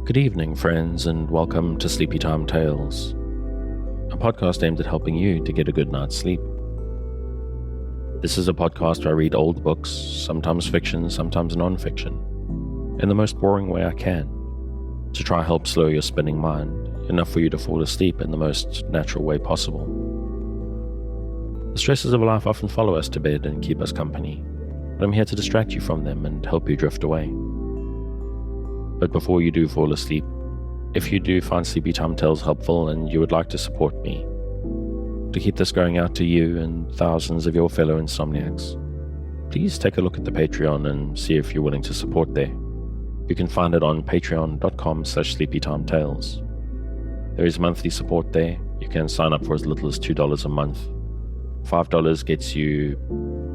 Good evening, friends, and welcome to Sleepy Time Tales, a podcast aimed at helping you to get a good night's sleep. This is a podcast where I read old books, sometimes fiction, sometimes non-fiction, in the most boring way I can, to try help slow your spinning mind, enough for you to fall asleep in the most natural way possible. The stresses of life often follow us to bed and keep us company, but I'm here to distract you from them and help you drift away. But before you do fall asleep, if you do find Sleepy Time Tales helpful and you would like to support me, to keep this going out to you and thousands of your fellow insomniacs, please take a look at the Patreon and see if you're willing to support there. You can find it on patreon.com/sleepytimetales. There is monthly support there. You can sign up for as little as $2 a month. $5 gets you,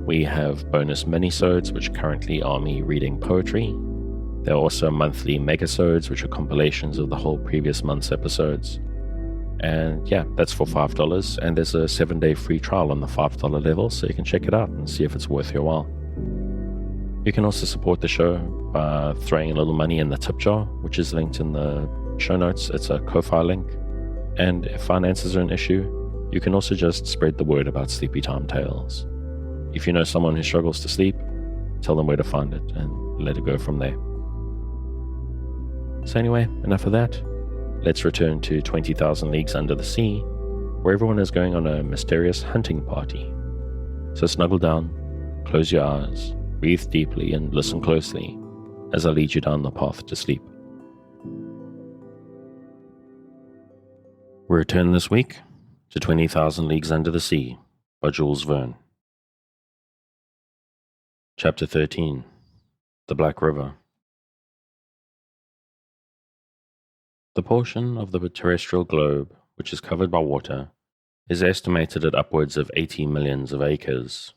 we have bonus minisodes, which currently are me reading poetry. There are also monthly megasodes, which are compilations of the whole previous month's episodes. And yeah, that's for $5, and there's a 7-day free trial on the $5 level, so you can check it out and see if it's worth your while. You can also support the show by throwing a little money in the tip jar, which is linked in the show notes. It's a Ko-Fi link. And if finances are an issue, you can also just spread the word about Sleepy Time Tales. If you know someone who struggles to sleep, tell them where to find it and let it go from there. So anyway, enough of that. Let's return to 20,000 Leagues Under the Sea, where everyone is going on a mysterious hunting party. So snuggle down, close your eyes, breathe deeply, and listen closely as I lead you down the path to sleep. We return this week to 20,000 Leagues Under the Sea by Jules Verne. Chapter 13, The Black River. The portion of the terrestrial globe which is covered by water is estimated at upwards of 80 millions of acres.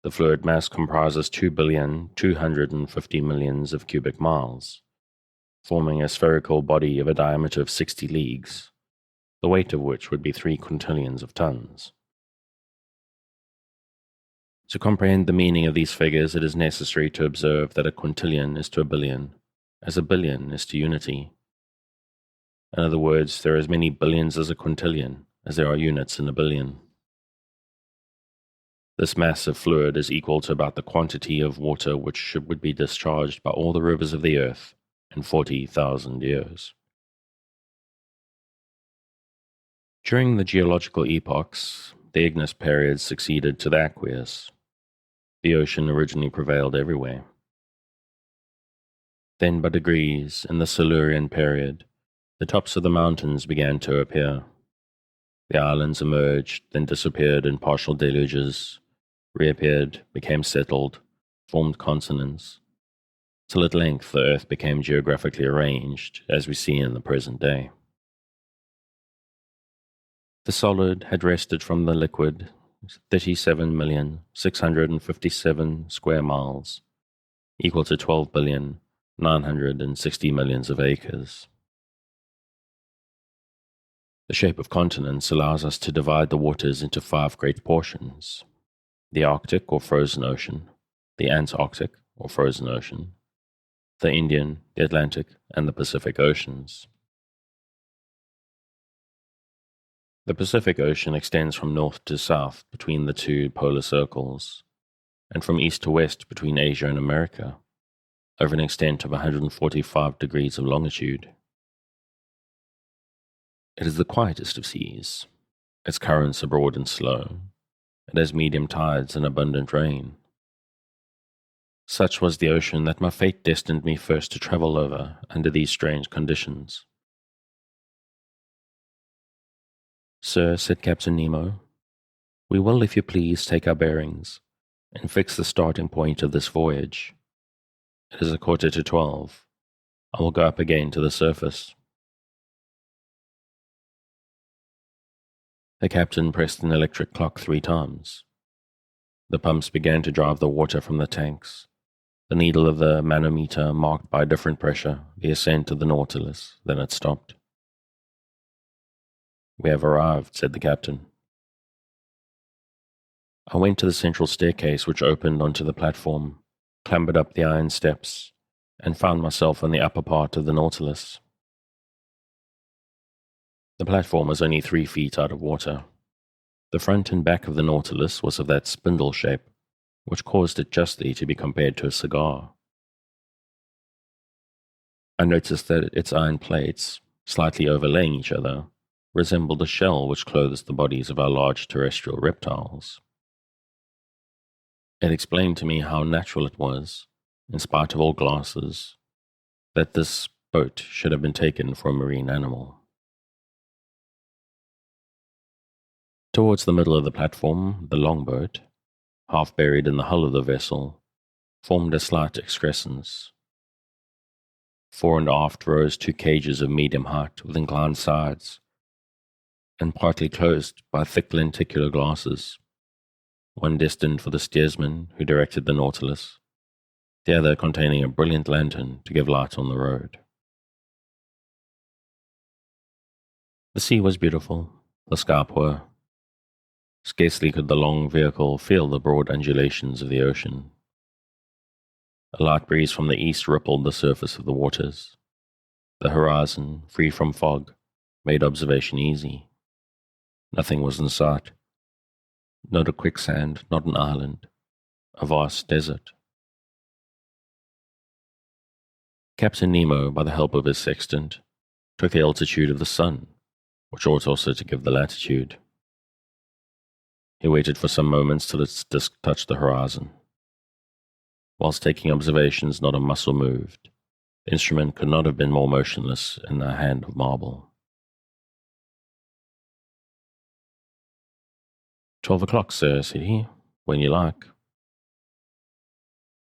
The fluid mass comprises 2,250 millions of cubic miles, forming a spherical body of a diameter of 60 leagues, the weight of which would be 3 quintillions of tons. To comprehend the meaning of these figures, it is necessary to observe that a quintillion is to a billion, as a billion is to unity. In other words, there are as many billions as a quintillion as there are units in a billion. This mass of fluid is equal to about the quantity of water which would be discharged by all the rivers of the earth in 40,000 years. During the geological epochs, the igneous period succeeded to the aqueous. The ocean originally prevailed everywhere. Then, by degrees, in the Silurian period, the tops of the mountains began to appear. The islands emerged, then disappeared in partial deluges, reappeared, became settled, formed continents, till at length the earth became geographically arranged, as we see in the present day. The solid had wrested from the liquid 37,657 square miles, equal to 12,960 millions of acres. The shape of continents allows us to divide the waters into 5 great portions: the Arctic or frozen ocean, the Antarctic or frozen ocean, the Indian, the Atlantic, and the Pacific Oceans. The Pacific Ocean extends from north to south between the 2 polar circles, and from east to west between Asia and America, over an extent of 145 degrees of longitude. It is the quietest of seas. Its currents are broad and slow. It has medium tides and abundant rain. Such was the ocean that my fate destined me first to travel over under these strange conditions. "Sir," said Captain Nemo, "we will, if you please, take our bearings and fix the starting point of this voyage. It is 11:45. I will go up again to the surface." The captain pressed an electric clock 3 times. The pumps began to drive the water from the tanks. The needle of the manometer marked by different pressure the ascent of the Nautilus. Then it stopped. "We have arrived," said the captain. I went to the central staircase which opened onto the platform, clambered up the iron steps, and found myself on the upper part of the Nautilus. The platform was only 3 feet out of water. The front and back of the Nautilus was of that spindle shape, which caused it justly to be compared to a cigar. I noticed that its iron plates, slightly overlaying each other, resembled the shell which clothes the bodies of our large terrestrial reptiles. It explained to me how natural it was, in spite of all glasses, that this boat should have been taken for a marine animal. Towards the middle of the platform, the longboat, half buried in the hull of the vessel, formed a slight excrescence. Fore and aft rose 2 cages of medium height with inclined sides, and partly closed by thick lenticular glasses, one destined for the steersman who directed the Nautilus, the other containing a brilliant lantern to give light on the road. The sea was beautiful, the sky poor. Scarcely could the long vehicle feel the broad undulations of the ocean. A light breeze from the east rippled the surface of the waters. The horizon, free from fog, made observation easy. Nothing was in sight. Not a quicksand, not an island, a vast desert. Captain Nemo, by the help of his sextant, took the altitude of the sun, which ought also to give the latitude. He waited for some moments till its disk touched the horizon. Whilst taking observations, not a muscle moved. The instrument could not have been more motionless in a hand of marble. 12 o'clock, sir, said he, when you like.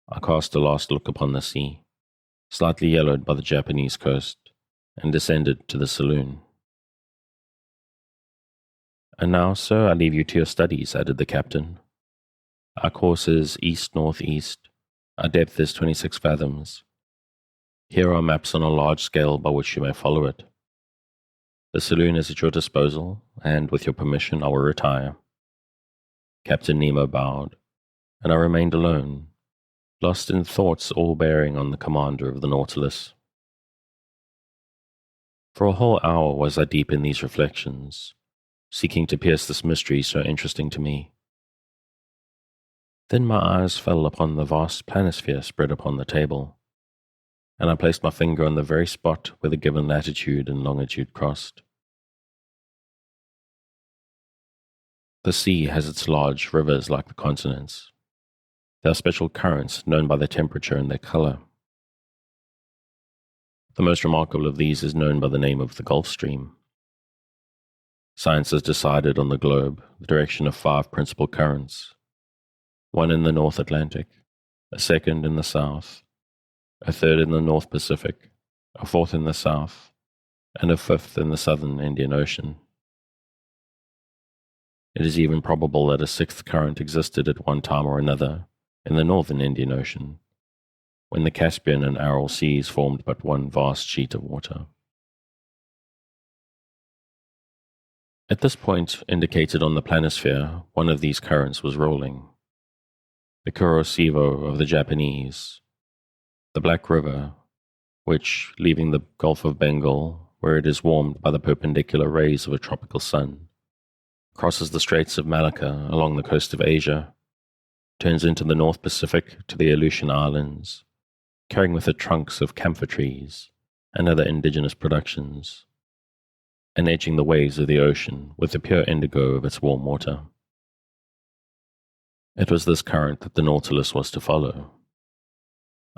I cast a last look upon the sea, slightly yellowed by the Japanese coast, and descended to the saloon. And now, sir, I leave you to your studies, added the captain. Our course is east-northeast. Our depth is 26 fathoms. Here are maps on a large scale by which you may follow it. The saloon is at your disposal, and with your permission I will retire. Captain Nemo bowed, and I remained alone, lost in thoughts all bearing on the commander of the Nautilus. For a whole hour was I deep in these reflections, seeking to pierce this mystery so interesting to me. Then my eyes fell upon the vast planisphere spread upon the table, and I placed my finger on the very spot where the given latitude and longitude crossed. The sea has its large rivers like the continents. There are special currents known by their temperature and their color. The most remarkable of these is known by the name of the Gulf Stream. Science has decided on the globe the direction of 5 principal currents, one in the North Atlantic, a second in the South, a third in the North Pacific, a fourth in the South, and a fifth in the Southern Indian Ocean. It is even probable that a 6th current existed at one time or another in the Northern Indian Ocean, when the Caspian and Aral seas formed but one vast sheet of water. At this point indicated on the planisphere, one of these currents was rolling. The Kurosivo of the Japanese, the Black River, which, leaving the Gulf of Bengal, where it is warmed by the perpendicular rays of a tropical sun, crosses the Straits of Malacca along the coast of Asia, turns into the North Pacific to the Aleutian Islands, carrying with it trunks of camphor trees and other indigenous productions, and edging the waves of the ocean with the pure indigo of its warm water. It was this current that the Nautilus was to follow.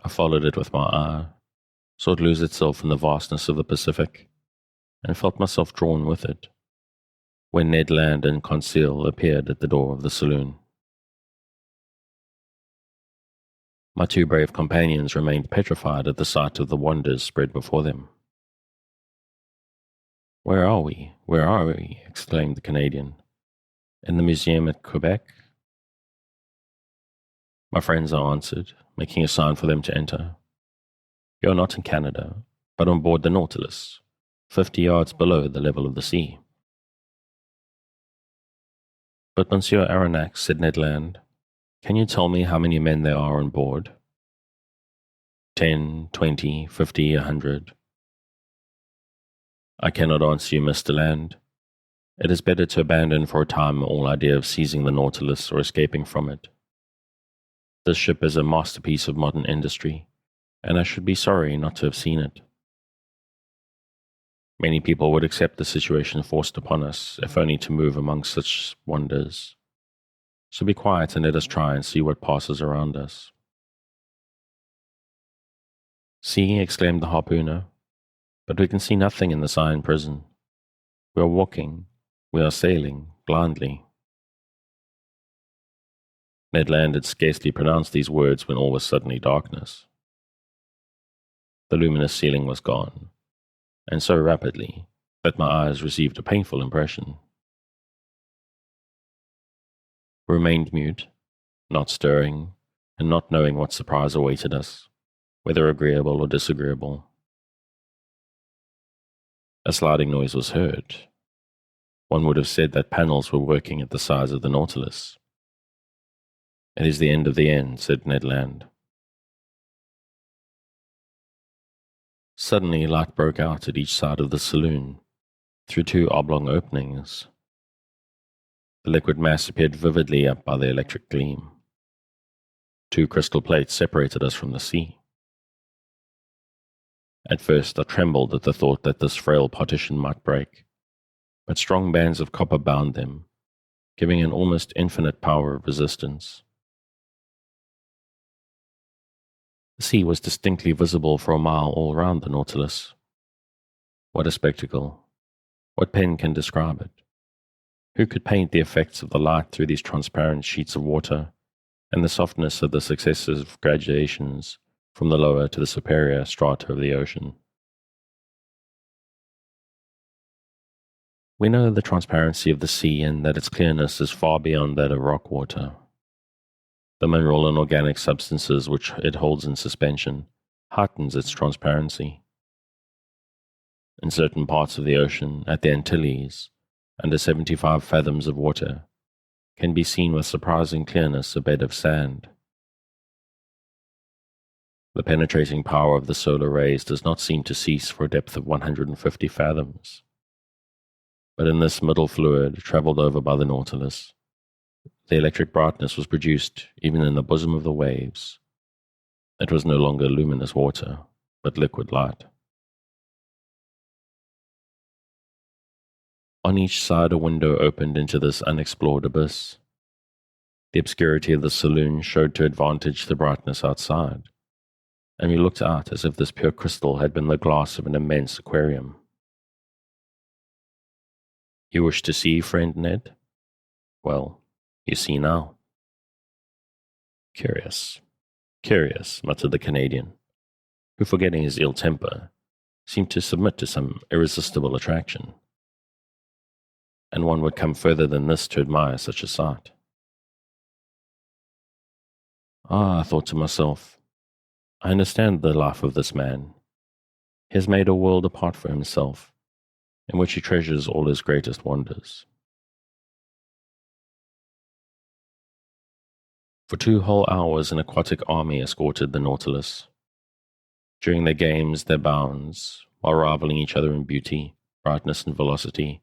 I followed it with my eye, saw it lose itself in the vastness of the Pacific, and felt myself drawn with it, when Ned Land and Conseil appeared at the door of the saloon. My 2 brave companions remained petrified at the sight of the wonders spread before them. "Where are we? Where are we?" exclaimed the Canadian. "In the museum at Quebec?" My friends I answered, making a sign for them to enter. "You are not in Canada, but on board the Nautilus, 50 yards below the level of the sea." "But, Monsieur Aronnax," said Ned Land, "can you tell me how many men there are on board?" 10, 20, 50, 100. I cannot answer you, Mr. Land. It is better to abandon for a time all idea of seizing the Nautilus or escaping from it. This ship is a masterpiece of modern industry, and I should be sorry not to have seen it. Many people would accept the situation forced upon us, if only to move among such wonders. So be quiet and let us try and see what passes around us. See, exclaimed the harpooner, but we can see nothing in this iron prison. We are walking, we are sailing, blindly. Ned Land had scarcely pronounced these words when all was suddenly darkness. The luminous ceiling was gone, and so rapidly that my eyes received a painful impression. We remained mute, not stirring, and not knowing what surprise awaited us, whether agreeable or disagreeable. A sliding noise was heard. One would have said that panels were working at the sides of the Nautilus. It is the end of the end, said Ned Land. Suddenly light broke out at each side of the saloon, through two oblong openings. The liquid mass appeared vividly up by the electric gleam. Two crystal plates separated us from the sea. At first I trembled at the thought that this frail partition might break, but strong bands of copper bound them, giving an almost infinite power of resistance. The sea was distinctly visible for a mile all round the Nautilus. What a spectacle! What pen can describe it? Who could paint the effects of the light through these transparent sheets of water, and the softness of the successive gradations from the lower to the superior strata of the ocean? We know the transparency of the sea and that its clearness is far beyond that of rock water. The mineral and organic substances which it holds in suspension heightens its transparency. In certain parts of the ocean, at the Antilles, under 75 fathoms of water, can be seen with surprising clearness a bed of sand. The penetrating power of the solar rays does not seem to cease for a depth of 150 fathoms. But in this middle fluid, travelled over by the Nautilus, the electric brightness was produced even in the bosom of the waves. It was no longer luminous water, but liquid light. On each side a window opened into this unexplored abyss. The obscurity of the saloon showed to advantage the brightness outside, and we looked out as if this pure crystal had been the glass of an immense aquarium. You wish to see, friend Ned? Well, you see now. Curious, curious, muttered the Canadian, who, forgetting his ill temper, seemed to submit to some irresistible attraction. And one would come further than this to admire such a sight. Ah, I thought to myself, I understand the life of this man. He has made a world apart for himself, in which he treasures all his greatest wonders. For 2 whole hours an aquatic army escorted the Nautilus. During their games, their bounds, while rivaling each other in beauty, brightness, and velocity,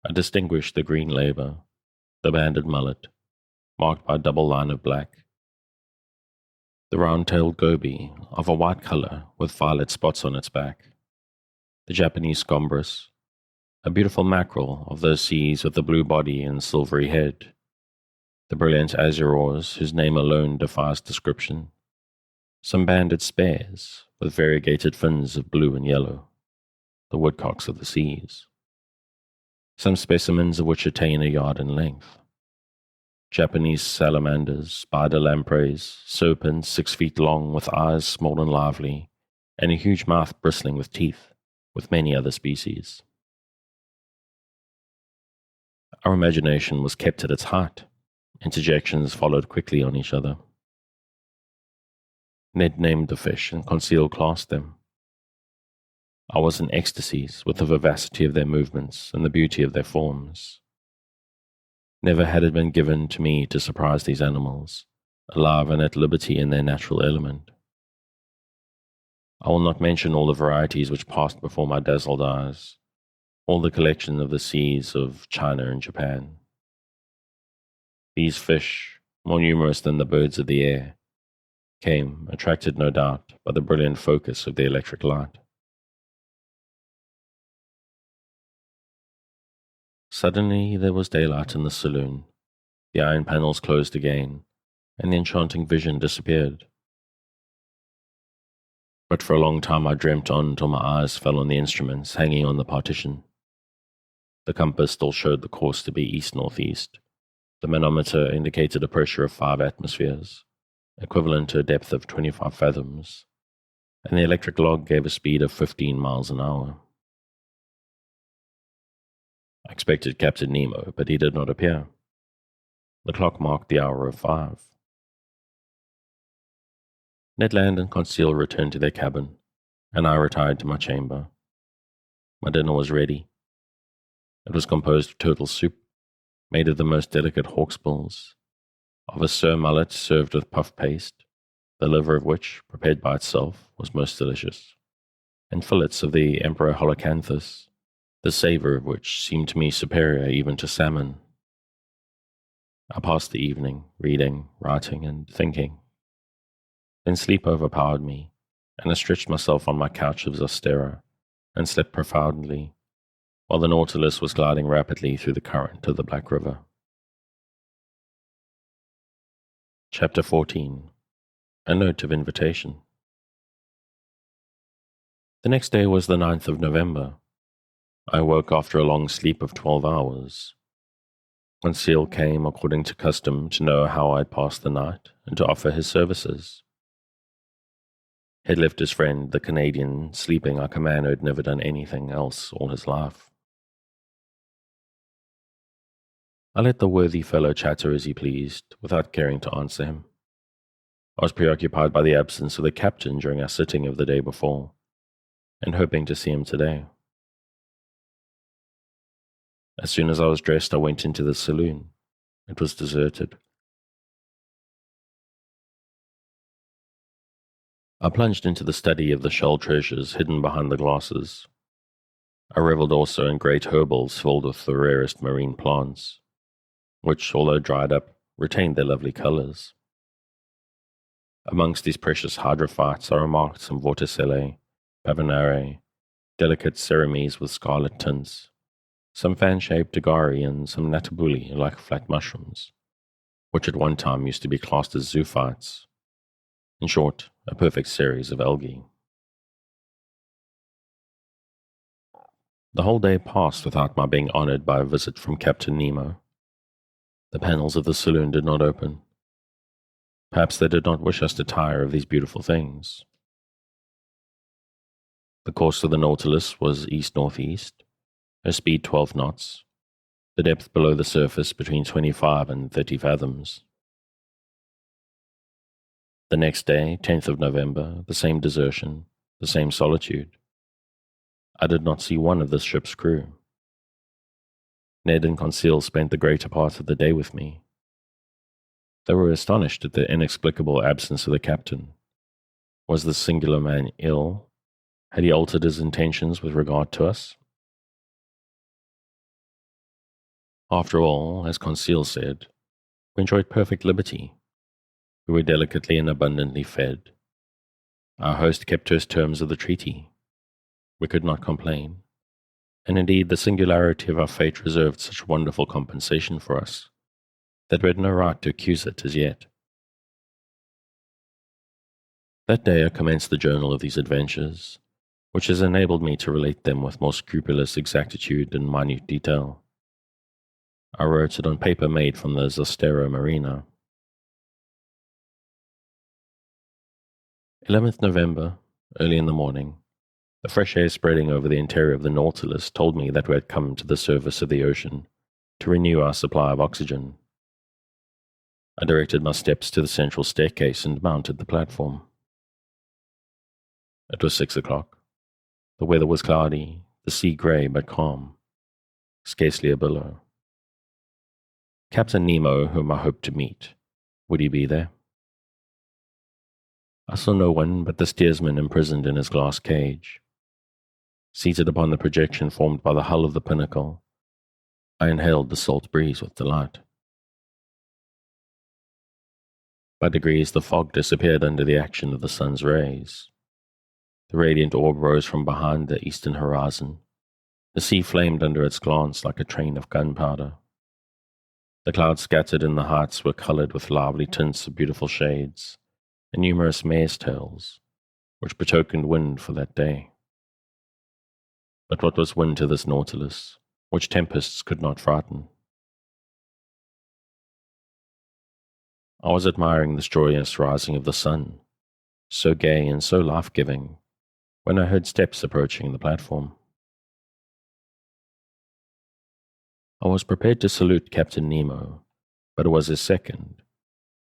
I distinguished the green labour, the banded mullet, marked by a double line of black, the round-tailed goby, of a white colour with violet spots on its back, the Japanese scombros, a beautiful mackerel of those seas with a blue body and silvery head, the brilliant azures whose name alone defies description, some banded spares with variegated fins of blue and yellow, the woodcocks of the seas, some specimens of which attain a yard in length, Japanese salamanders, spider lampreys, serpents 6 feet long with eyes small and lively, and a huge mouth bristling with teeth, with many other species. Our imagination was kept at its height. Interjections followed quickly on each other. Ned named the fish and Conseil classed them. I was in ecstasies with the vivacity of their movements and the beauty of their forms. Never had it been given to me to surprise these animals, alive and at liberty in their natural element. I will not mention all the varieties which passed before my dazzled eyes, all the collection of the seas of China and Japan. These fish, more numerous than the birds of the air, came, attracted no doubt by the brilliant focus of the electric light. Suddenly there was daylight in the saloon, the iron panels closed again, and the enchanting vision disappeared. But for a long time I dreamt on till my eyes fell on the instruments hanging on the partition. The compass still showed the course to be east-northeast. The manometer indicated a pressure of 5 atmospheres, equivalent to a depth of 25 fathoms, and the electric log gave a speed of 15 miles an hour. I expected Captain Nemo, but he did not appear. The clock marked the hour of 5. Ned Land and Conseil returned to their cabin, and I retired to my chamber. My dinner was ready. It was composed of turtle soup, made of the most delicate hawksbills, of a sir mullet served with puff paste, the liver of which, prepared by itself, was most delicious, and fillets of the emperor holocanthus, the savour of which seemed to me superior even to salmon. I passed the evening reading, writing, and thinking. Then sleep overpowered me, and I stretched myself on my couch of Zostera and slept profoundly, while the Nautilus was gliding rapidly through the current of the Black River. Chapter 14. A Note of Invitation. The next day was the 9th of November. I woke after a long sleep of 12 hours. Conseil came, according to custom, to know how I had passed the night and to offer his services. He had left his friend, the Canadian, sleeping like a man who had never done anything else all his life. I let the worthy fellow chatter as he pleased, without caring to answer him. I was preoccupied by the absence of the captain during our sitting of the day before, and hoping to see him today. As soon as I was dressed, I went into the saloon. It was deserted. I plunged into the study of the shell treasures hidden behind the glasses. I revelled also in great herbals filled with the rarest marine plants, which, although dried up, retained their lovely colours. Amongst these precious hydrophytes I remarked some vorticellae, pavonare, delicate cerames with scarlet tints, some fan-shaped agari, and some natabuli like flat mushrooms, which at one time used to be classed as zoophytes. In short, a perfect series of algae. The whole day passed without my being honoured by a visit from Captain Nemo. The panels of the saloon did not open. Perhaps they did not wish us to tire of these beautiful things. The course of the Nautilus was east-northeast, her speed 12 knots, the depth below the surface between 25 and 30 fathoms. The next day, 10th of November, the same desertion, the same solitude. I did not see one of the ship's crew. Ned and Conseil spent the greater part of the day with me. They were astonished at the inexplicable absence of the captain. Was this singular man ill? Had he altered his intentions with regard to us? After all, as Conseil said, we enjoyed perfect liberty. We were delicately and abundantly fed. Our host kept to his terms of the treaty. We could not complain, and indeed the singularity of our fate reserved such wonderful compensation for us, that we had no right to accuse it as yet. That day I commenced the journal of these adventures, which has enabled me to relate them with more scrupulous exactitude and minute detail. I wrote it on paper made from the Zostera Marina. 11th November, early in the morning. The fresh air spreading over the interior of the Nautilus told me that we had come to the surface of the ocean to renew our supply of oxygen. I directed my steps to the central staircase and mounted the platform. It was 6 o'clock. The weather was cloudy, the sea grey but calm, scarcely a billow. Captain Nemo, whom I hoped to meet, would he be there? I saw no one but the steersman imprisoned in his glass cage. Seated upon the projection formed by the hull of the pinnacle, I inhaled the salt breeze with delight. By degrees, the fog disappeared under the action of the sun's rays. The radiant orb rose from behind the eastern horizon. The sea flamed under its glance like a train of gunpowder. The clouds scattered in the heights were colored with lively tints of beautiful shades, and numerous mare's tails, which betokened wind for that day. But what was wind to this Nautilus, which tempests could not frighten? I was admiring this joyous rising of the sun, so gay and so life-giving, when I heard steps approaching the platform. I was prepared to salute Captain Nemo, but it was his second,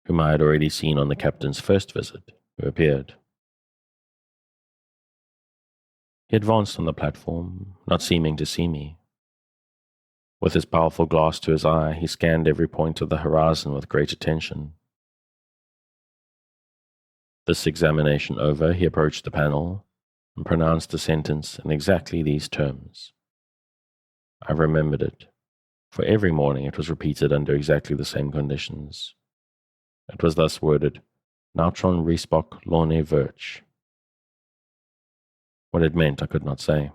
whom I had already seen on the captain's first visit, who appeared. He advanced on the platform, not seeming to see me. With his powerful glass to his eye, he scanned every point of the horizon with great attention. This examination over, he approached the panel and pronounced a sentence in exactly these terms. I remembered it, for every morning it was repeated under exactly the same conditions. It was thus worded, Nautron Respok Lorne Virch. What it meant I could not say.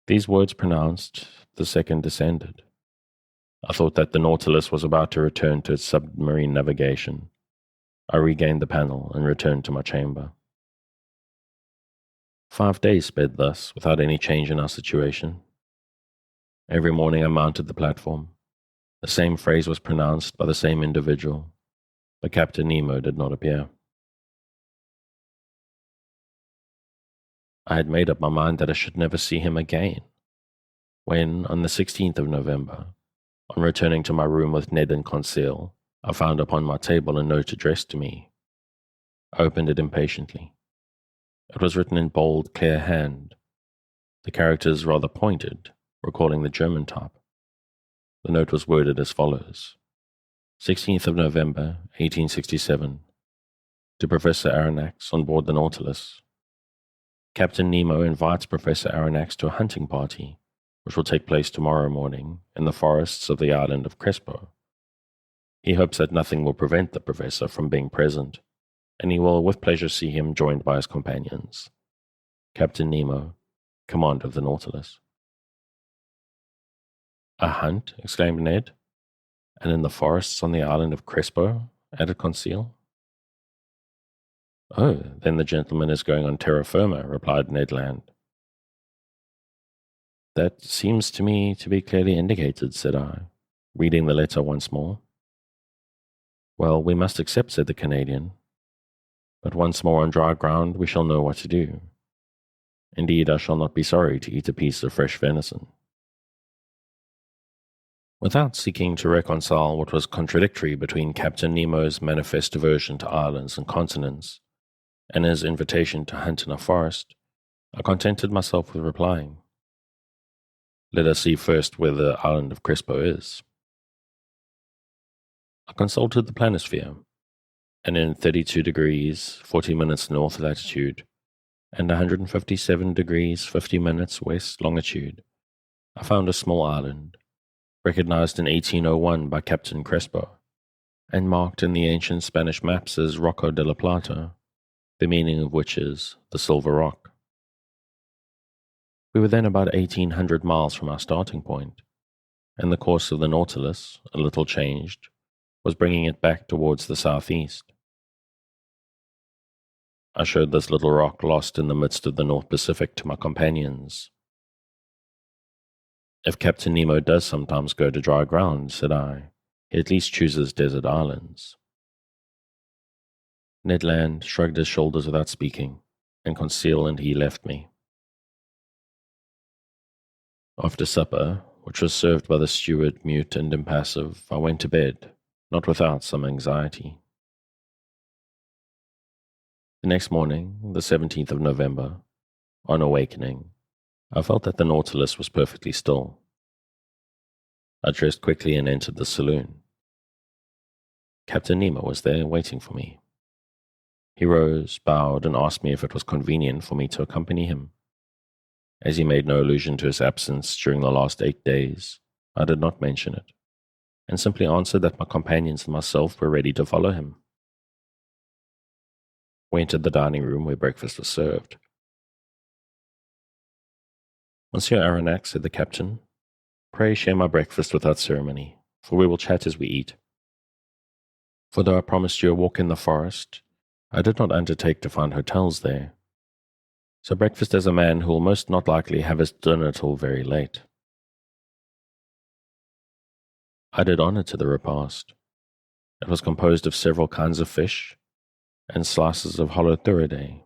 These words pronounced, the second descended. I thought that the Nautilus was about to return to its submarine navigation. I regained the panel and returned to my chamber. 5 days sped thus, without any change in our situation. Every morning I mounted the platform. The same phrase was pronounced by the same individual, but Captain Nemo did not appear. I had made up my mind that I should never see him again, when, on the 16th of November, on returning to my room with Ned and Conseil, I found upon my table a note addressed to me. I opened it impatiently. It was written in bold, clear hand, the characters rather pointed, recalling the German type. The note was worded as follows. 16th of November, 1867. To Professor Aronnax on board the Nautilus. Captain Nemo invites Professor Aronnax to a hunting party, which will take place tomorrow morning in the forests of the island of Crespo. He hopes that nothing will prevent the professor from being present, and he will with pleasure see him joined by his companions. Captain Nemo, commander of the Nautilus. A hunt? Exclaimed Ned. And in the forests on the island of Crespo? Added Conseil. Oh, then the gentleman is going on terra firma, replied Ned Land. That seems to me to be clearly indicated, said I, reading the letter once more. Well, we must accept, said the Canadian. But once more on dry ground, we shall know what to do. Indeed, I shall not be sorry to eat a piece of fresh venison. Without seeking to reconcile what was contradictory between Captain Nemo's manifest aversion to islands and continents and his invitation to hunt in a forest, I contented myself with replying, Let us see first where the island of Crespo is. I consulted the planisphere, and in 32 degrees, 40 minutes north latitude, and 157 degrees, 50 minutes west longitude, I found a small island, recognized in 1801 by Captain Crespo, and marked in the ancient Spanish maps as Rocco de la Plata, the meaning of which is the Silver Rock. We were then about 1,800 miles from our starting point, and the course of the Nautilus, a little changed, was bringing it back towards the southeast. I showed this little rock lost in the midst of the North Pacific to my companions. If Captain Nemo does sometimes go to dry ground, said I, he at least chooses desert islands. Ned Land shrugged his shoulders without speaking, and Conseil and he left me. After supper, which was served by the steward, mute and impassive, I went to bed, not without some anxiety. The next morning, the 17th of November, on awakening, I felt that the Nautilus was perfectly still. I dressed quickly and entered the saloon. Captain Nemo was there waiting for me. He rose, bowed, and asked me if it was convenient for me to accompany him. As he made no allusion to his absence during the last 8 days, I did not mention it, and simply answered that my companions and myself were ready to follow him. We entered the dining room where breakfast was served. "Monsieur Aronnax," said the captain, "pray share my breakfast without ceremony, for we will chat as we eat. For though I promised you a walk in the forest, I did not undertake to find hotels there. So breakfast as a man who will most not likely have his dinner till very late." I did honor to the repast. It was composed of several kinds of fish and slices of holothuridae,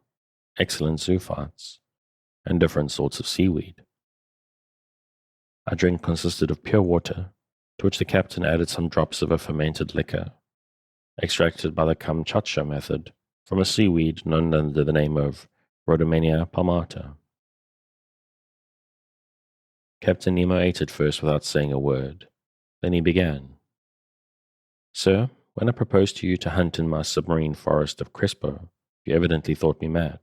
excellent zoophytes, and different sorts of seaweed. Our drink consisted of pure water, to which the captain added some drops of a fermented liquor, extracted by the Kamchatka method from a seaweed known under the name of Rhodomania palmata. Captain Nemo ate it first without saying a word. Then he began. "Sir, when I proposed to you to hunt in my submarine forest of Crespo, you evidently thought me mad.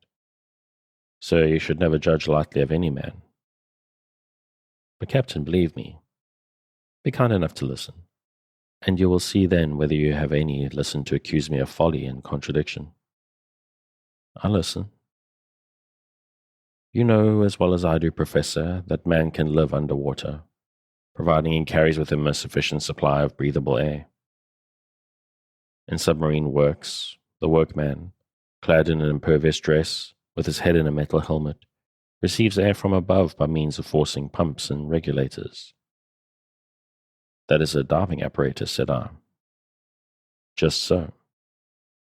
Sir, you should never judge lightly of any man. But, Captain, believe me. Be kind enough to listen, and you will see then whether you have any listen to accuse me of folly and contradiction." "I listen." "You know as well as I do, Professor, that man can live under water, providing he carries with him a sufficient supply of breathable air. In submarine works, the workman, clad in an impervious dress, with his head in a metal helmet, receives air from above by means of forcing pumps and regulators." "That is a diving apparatus," said I. "Just so.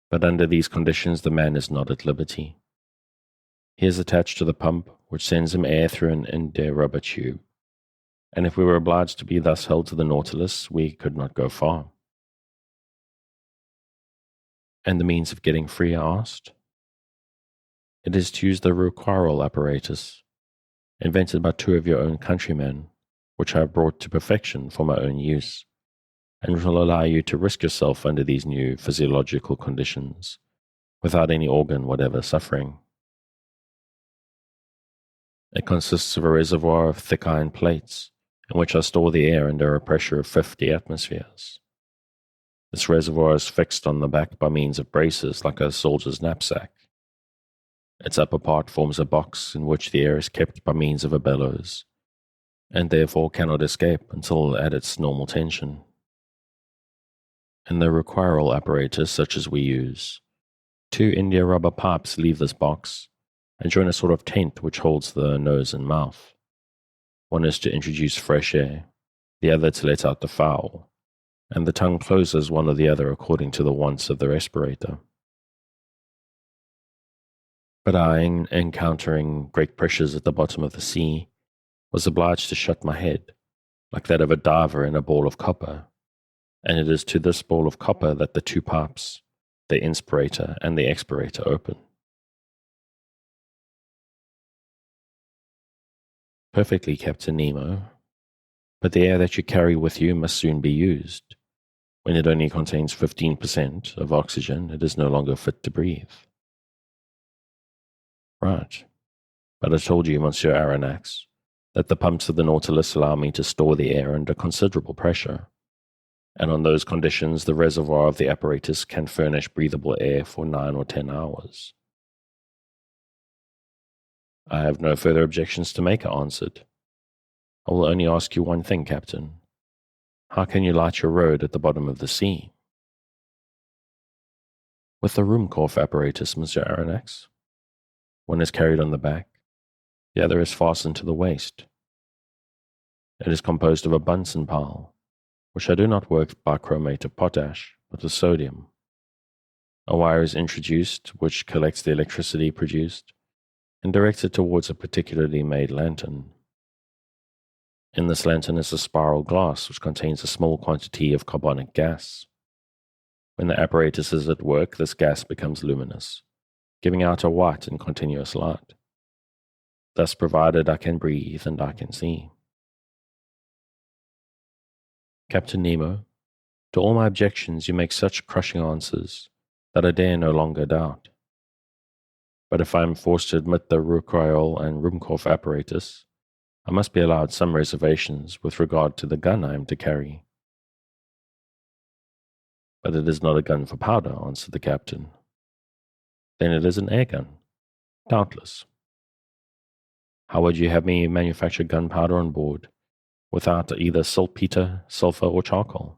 But under these conditions the man is not at liberty. He is attached to the pump, which sends him air through an india rubber tube, and if we were obliged to be thus held to the Nautilus, we could not go far." "And the means of getting free?" I asked. "It is to use the requiral apparatus, invented by 2 of your own countrymen, which I have brought to perfection for my own use, and which will allow you to risk yourself under these new physiological conditions, without any organ whatever suffering. It consists of a reservoir of thick iron plates, in which I store the air under a pressure of 50 atmospheres. This reservoir is fixed on the back by means of braces like a soldier's knapsack. Its upper part forms a box in which the air is kept by means of a bellows, and therefore cannot escape until at its normal tension. In the requiral apparatus such as we use, 2 india rubber pipes leave this box and join a sort of tent which holds the nose and mouth. One is to introduce fresh air, the other to let out the foul, and the tongue closes one or the other according to the wants of the respirator. But I, encountering great pressures at the bottom of the sea, was obliged to shut my head, like that of a diver in a ball of copper, and it is to this ball of copper that the 2 pipes, the inspirator and the expirator, open." "Perfectly, Captain Nemo, but the air that you carry with you must soon be used. When it only contains 15% of oxygen, it is no longer fit to breathe." "Right. But I told you, Monsieur Aronnax, that the pumps of the Nautilus allow me to store the air under considerable pressure, and on those conditions the reservoir of the apparatus can furnish breathable air for 9 or 10 hours. "I have no further objections to make," I answered. "I will only ask you one thing, Captain. How can you light your road at the bottom of the sea?" "With the Ruhmkorff apparatus, Monsieur Aronnax. One is carried on the back, the other is fastened to the waist. It is composed of a Bunsen pile, which I do not work by chromate of potash, but with sodium. A wire is introduced which collects the electricity produced and directs it towards a particularly made lantern. In this lantern is a spiral glass which contains a small quantity of carbonic gas. When the apparatus is at work, this gas becomes luminous, giving out a white and continuous light. Thus provided I can breathe and I can see." Captain Nemo, To all my objections you make such crushing answers that I dare no longer doubt. But if I am forced to admit the Ruhmkorff and Ruhmkorff apparatus, I must be allowed some reservations with regard to the gun I am to carry. But it is not a gun for powder, answered the captain. Then it is an air gun. Doubtless. How would you have me manufacture gunpowder on board, without either saltpeter, sulfur, or charcoal?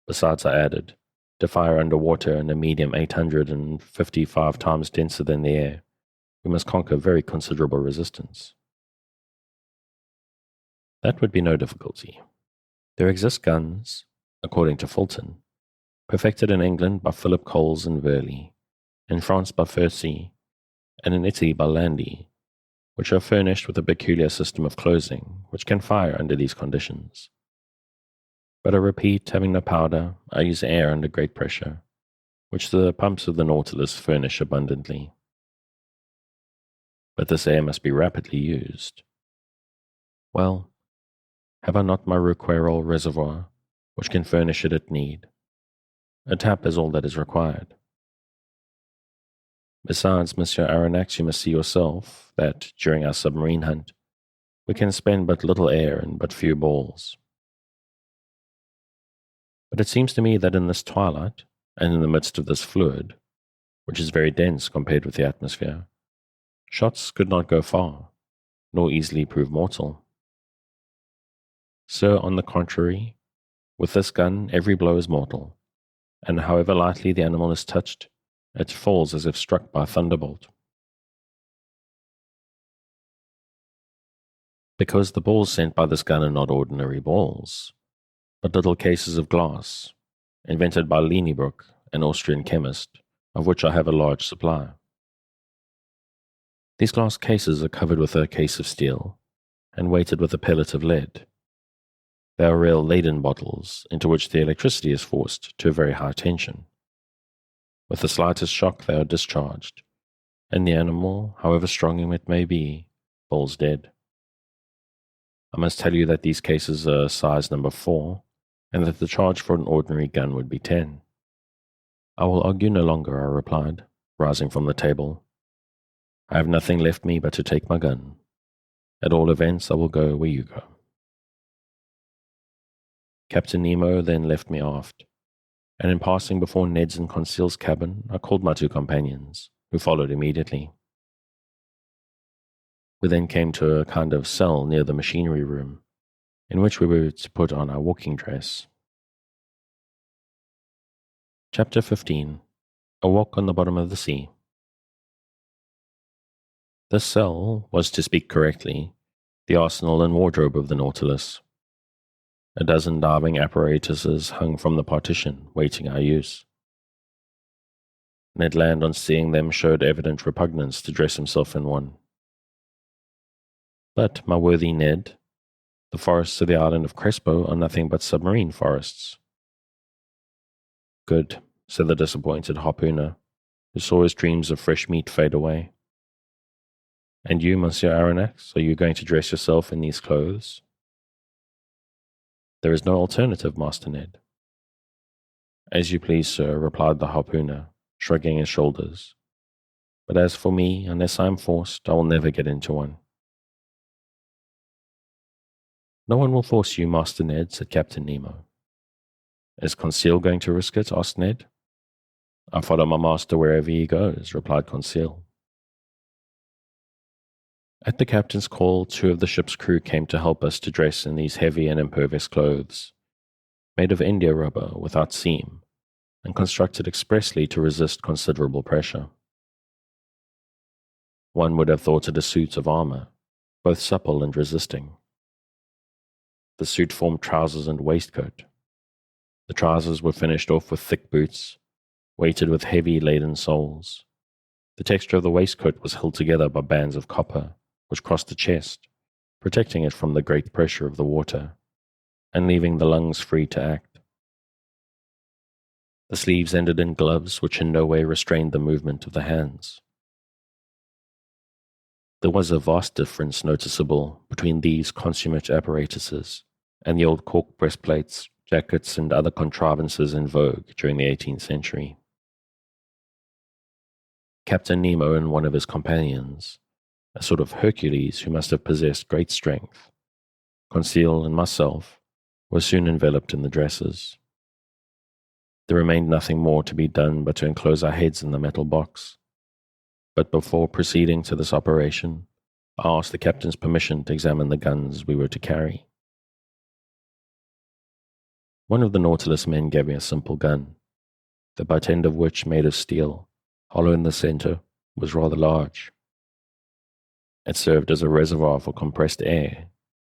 Besides, I added, to fire underwater in a medium 855 times denser than the air, we must conquer very considerable resistance. That would be no difficulty. There exist guns, according to Fulton, perfected in England by Philip Coles and Verley, in France by Fercy, and in Italy by Landi, which are furnished with a peculiar system of closing, which can fire under these conditions. But I repeat, having no powder, I use air under great pressure, which the pumps of the Nautilus furnish abundantly. But this air must be rapidly used. Well, have I not my Ruhmkorff reservoir, which can furnish it at need? A tap is all that is required. Besides, Monsieur Aronnax, you must see yourself that, during our submarine hunt, we can spend but little air and but few balls. But it seems to me that in this twilight, and in the midst of this fluid, which is very dense compared with the atmosphere, shots could not go far, nor easily prove mortal. So, on the contrary, with this gun every blow is mortal, and however lightly the animal is touched, it falls as if struck by a thunderbolt. Because the balls sent by this gun are not ordinary balls, but little cases of glass, invented by Leniebroek, an Austrian chemist, of which I have a large supply. These glass cases are covered with a case of steel, and weighted with a pellet of lead. They are real Leyden bottles, into which the electricity is forced to a very high tension. With the slightest shock they are discharged, and the animal, however strong it may be, falls dead. I must tell you that these cases are size number 4, and that the charge for an ordinary gun would be 10. I will argue no longer, I replied, rising from the table. I have nothing left me but to take my gun. At all events, I will go where you go. Captain Nemo then left me aft, and in passing before Ned's and Conseil's cabin, I called my 2 companions, who followed immediately. We then came to a kind of cell near the machinery room, in which we were to put on our walking dress. Chapter 15. A Walk on the Bottom of the Sea. This cell was, to speak correctly, the arsenal and wardrobe of the Nautilus. A dozen diving apparatuses hung from the partition, waiting our use. Ned Land, on seeing them, showed evident repugnance to dress himself in one. But, my worthy Ned, the forests of the island of Crespo are nothing but submarine forests. Good, said the disappointed harpooner, who saw his dreams of fresh meat fade away. And you, Monsieur Aronnax, are you going to dress yourself in these clothes? There is no alternative, Master Ned. As you please, sir, replied the harpooner, shrugging his shoulders. But as for me, unless I am forced, I will never get into one. No one will force you, Master Ned, said Captain Nemo. Is Conseil going to risk it? Asked Ned. I follow my master wherever he goes, replied Conseil. At the captain's call, 2 of the ship's crew came to help us to dress in these heavy and impervious clothes, made of India rubber without seam, and constructed expressly to resist considerable pressure. One would have thought it a suit of armor, both supple and resisting. The suit formed trousers and waistcoat. The trousers were finished off with thick boots, weighted with heavy laden soles. The texture of the waistcoat was held together by bands of copper, which crossed the chest, protecting it from the great pressure of the water, and leaving the lungs free to act. The sleeves ended in gloves which in no way restrained the movement of the hands. There was a vast difference noticeable between these consummate apparatuses and the old cork breastplates jackets, and other contrivances in vogue during the 18th century. Captain Nemo and one of his companions, a sort of Hercules who must have possessed great strength, Conseil and myself, were soon enveloped in the dresses. There remained nothing more to be done but to enclose our heads in the metal box. But before proceeding to this operation, I asked the captain's permission to examine the guns we were to carry. One of the Nautilus men gave me a simple gun, the butt end of which, made of steel, hollow in the center, was rather large. It served as a reservoir for compressed air,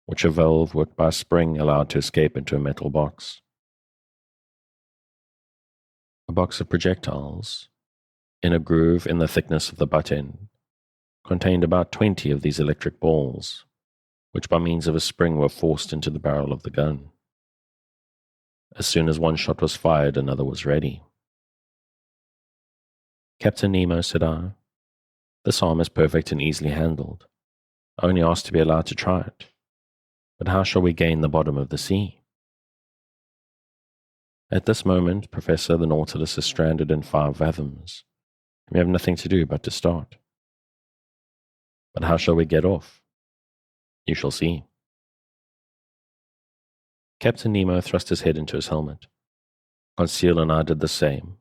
which a valve worked by a spring allowed to escape into a metal box. A box of projectiles, in a groove in the thickness of the butt end, contained about 20 of these electric balls, which by means of a spring were forced into the barrel of the gun. As soon as one shot was fired, another was ready. "Captain Nemo," said I, "this arm is perfect and easily handled. I only ask to be allowed to try it. But how shall we gain the bottom of the sea?" "At this moment, Professor, the Nautilus is stranded in 5 fathoms. We have nothing to do but to start." "But how shall we get off?" "You shall see." Captain Nemo thrust his head into his helmet. Conseil and I did the same,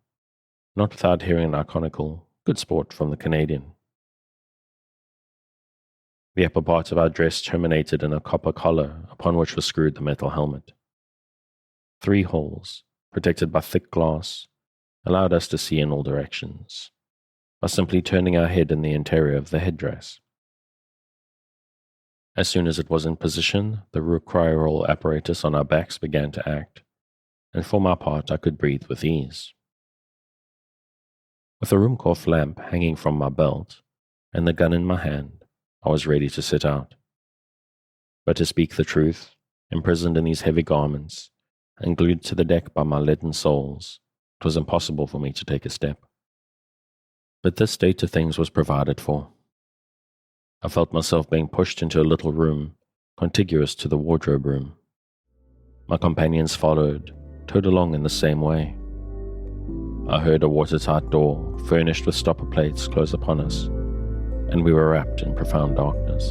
not without hearing an ironical "good sport" from the Canadian. The upper part of our dress terminated in a copper collar upon which was screwed the metal helmet. 3 holes, protected by thick glass, allowed us to see in all directions, by simply turning our head in the interior of the headdress. As soon as it was in position, the recoil apparatus on our backs began to act, and for my part I could breathe with ease. With a Ruhmkorff lamp hanging from my belt, and the gun in my hand, I was ready to set out. But to speak the truth, imprisoned in these heavy garments, and glued to the deck by my leaden soles, it was impossible for me to take a step. But this state of things was provided for. I felt myself being pushed into a little room, contiguous to the wardrobe room. My companions followed, towed along in the same way. I heard a watertight door, furnished with stopper plates, close upon us, and we were wrapped in profound darkness.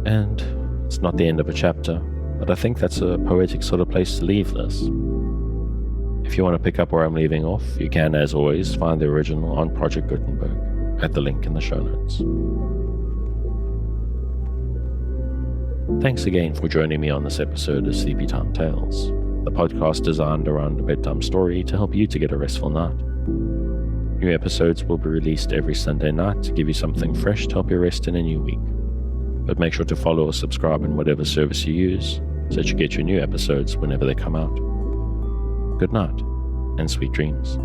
And it's not the end of a chapter, but I think that's a poetic sort of place to leave this. If you want to pick up where I'm leaving off, you can, as always, find the original on Project Gutenberg at the link in the show notes. Thanks again for joining me on this episode of Sleepy Time Tales, the podcast designed around a bedtime story to help you to get a restful night. New episodes will be released every Sunday night to give you something fresh to help you rest in a new week. But make sure to follow or subscribe in whatever service you use so that you get your new episodes whenever they come out. Good night, and sweet dreams.